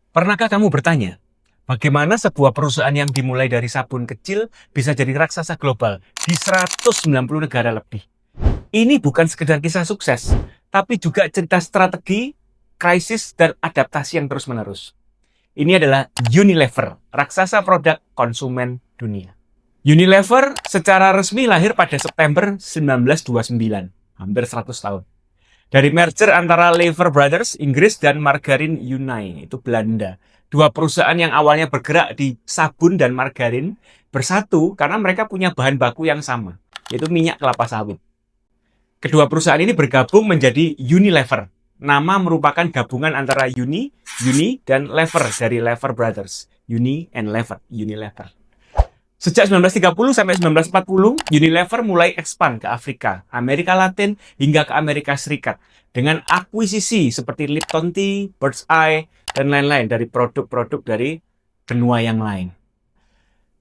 Pernahkah kamu bertanya, bagaimana sebuah perusahaan yang dimulai dari sabun kecil bisa jadi raksasa global di 190 negara lebih? Ini bukan sekedar kisah sukses, tapi juga cerita strategi, krisis, dan adaptasi yang terus-menerus. Ini adalah Unilever, raksasa produk konsumen dunia. Unilever secara resmi lahir pada September 1929, hampir 100 tahun. Dari merger antara Lever Brothers, Inggris, dan Margarin Unai, itu Belanda. Dua perusahaan yang awalnya bergerak di sabun dan margarin bersatu karena mereka punya bahan baku yang sama, yaitu minyak kelapa sawit. Kedua perusahaan ini bergabung menjadi Unilever. Nama merupakan gabungan antara Uni, dan Lever dari Lever Brothers. Uni and Lever, Unilever. Sejak 1930 sampai 1940, Unilever mulai expand ke Afrika, Amerika Latin, hingga ke Amerika Serikat dengan akuisisi seperti Lipton Tea, Birds Eye, dan lain-lain dari produk-produk dari benua yang lain.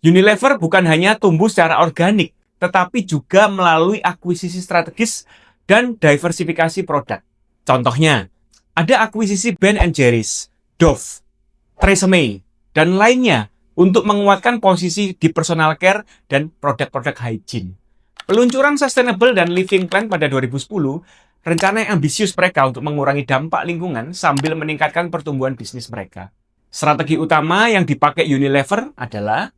Unilever bukan hanya tumbuh secara organik, tetapi juga melalui akuisisi strategis dan diversifikasi produk. Contohnya, ada akuisisi Ben Jerry's, Dove, Tresemme, dan lainnya untuk menguatkan posisi di personal care dan produk-produk hygiene. Peluncuran Sustainable dan Living Plan pada 2010, rencana yang ambisius mereka untuk mengurangi dampak lingkungan sambil meningkatkan pertumbuhan bisnis mereka. Strategi utama yang dipakai Unilever adalah,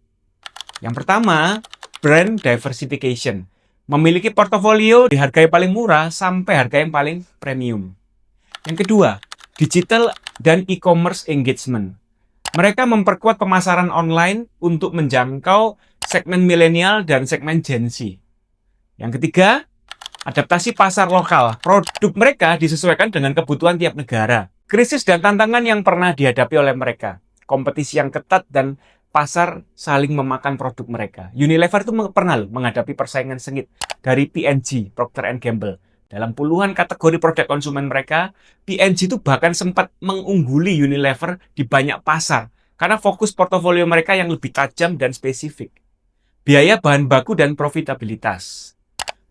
yang pertama, brand diversification. Memiliki portofolio di harga yang paling murah sampai harga yang paling premium. Yang kedua, digital dan e-commerce engagement. Mereka memperkuat pemasaran online untuk menjangkau segmen milenial dan segmen Gen Z. Yang ketiga, adaptasi pasar lokal. Produk mereka disesuaikan dengan kebutuhan tiap negara. Krisis dan tantangan yang pernah dihadapi oleh mereka. Kompetisi yang ketat dan pasar saling memakan produk mereka. Unilever itu pernah menghadapi persaingan sengit dari P&G, Procter & Gamble. Dalam puluhan kategori produk konsumen mereka, P&G itu bahkan sempat mengungguli Unilever di banyak pasar karena fokus portofolio mereka yang lebih tajam dan spesifik. Biaya bahan baku dan profitabilitas.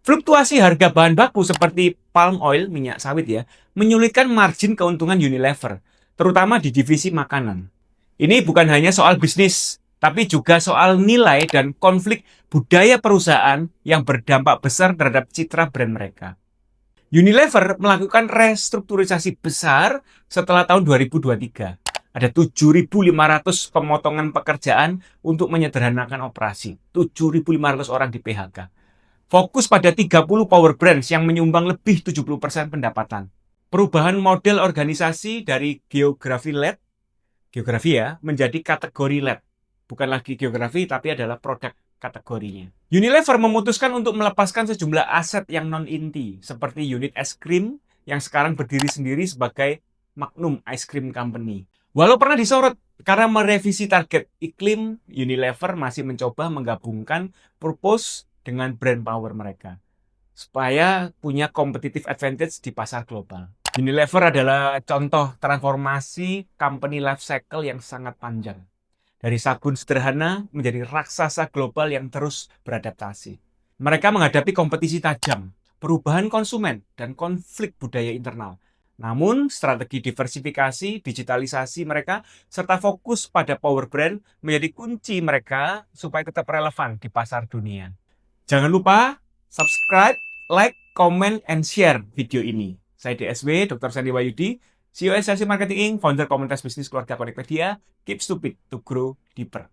Fluktuasi harga bahan baku seperti palm oil, minyak sawit ya, menyulitkan margin keuntungan Unilever, terutama di divisi makanan. Ini bukan hanya soal bisnis, tapi juga soal nilai dan konflik budaya perusahaan yang berdampak besar terhadap citra brand mereka. Unilever melakukan restrukturisasi besar setelah tahun 2023. Ada 7.500 pemotongan pekerjaan untuk menyederhanakan operasi. 7.500 orang di PHK. Fokus pada 30 power brands yang menyumbang lebih 70% pendapatan. Perubahan model organisasi dari geografi ya, menjadi kategori led. Bukan lagi geografi, tapi adalah produk kategorinya. Unilever memutuskan untuk melepaskan sejumlah aset yang non-inti, seperti unit es krim yang sekarang berdiri sendiri sebagai Magnum Ice Cream Company. Walau pernah disorot karena merevisi target iklim, Unilever masih mencoba menggabungkan purpose dengan brand power mereka, supaya punya competitive advantage di pasar global. Unilever adalah contoh transformasi company life cycle yang sangat panjang. Dari sabun sederhana menjadi raksasa global yang terus beradaptasi. Mereka menghadapi kompetisi tajam, perubahan konsumen, dan konflik budaya internal. Namun, strategi diversifikasi, digitalisasi mereka, serta fokus pada power brand menjadi kunci mereka supaya tetap relevan di pasar dunia. Jangan lupa subscribe, like, comment, and share video ini. Saya DSW, Dr. Sandy Wahyudi, CEO Esensi Marketing Inc., founder komunitas bisnis keluarga Connectpedia. Keep stupid to grow deeper.